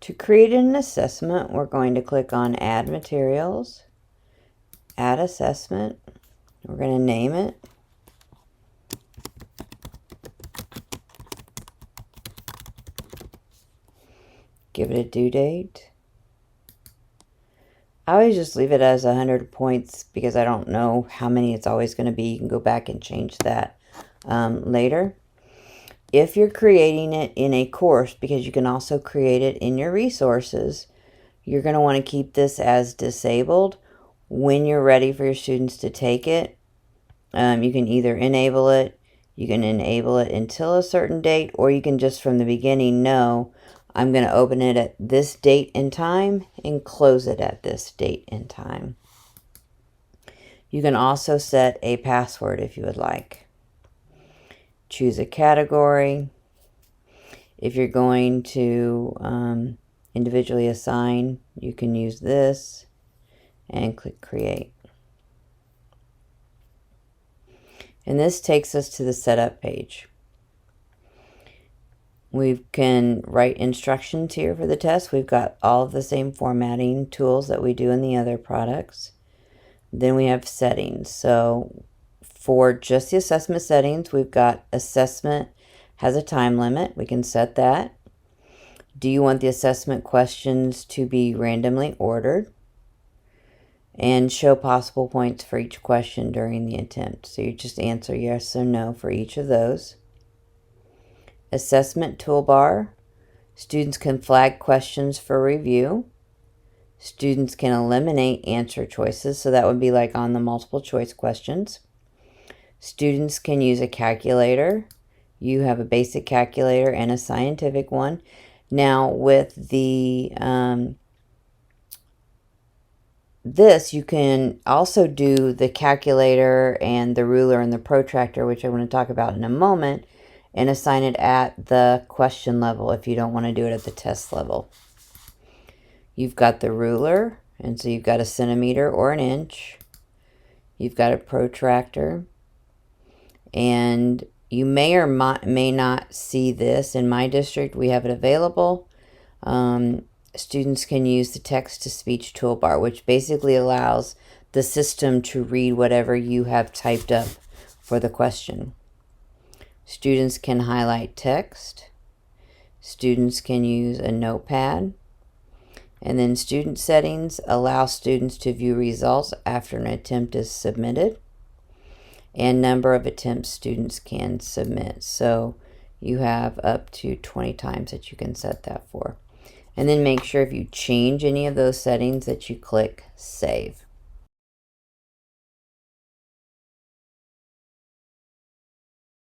To create an assessment, we're going to click on Add Materials, Add Assessment. We're going to name it. Give it a due date. I always just leave it as 100 points because I don't know how many it's always going to be. You can go back and change that later. If you're creating it in a course, because you can also create it in your resources, you're going to want to keep this as disabled. When you're ready for your students to take it, you can either enable it, you can enable it until a certain date, or you can just from the beginning know, I'm going to open it at this date and time and close it at this date and time. You can also set a password if you would like. Choose a category. If you're going to individually assign, you can use this and click Create. And this takes us to the setup page. We can write instructions here for the test. We've got all of the same formatting tools that we do in the other products. Then we have settings. So for just the assessment settings, we've got assessment has a time limit. We can set that. Do you want the assessment questions to be randomly ordered? And show possible points for each question during the attempt. So you just answer yes or no for each of those. Assessment toolbar. Students can flag questions for review. Students can eliminate answer choices. So that would be like on the multiple choice questions. Students can use a calculator. You have a basic calculator and a scientific one. Now with the this, you can also do the calculator and the ruler and the protractor, which I want to talk about in a moment, and assign it at the question level if you don't want to do it at the test level. You've got the ruler, and so you've got a centimeter or an inch. You've got a protractor, and you may or may not see this. In my district, we have it available. Students can use the text-to-speech toolbar, which basically allows the system to read whatever you have typed up for the question. Students can highlight text. Students can use a notepad. And then student settings allow students to view results after an attempt is submitted. And number of attempts students can submit. So you have up to 20 times that you can set that for. And then make sure if you change any of those settings that you click Save.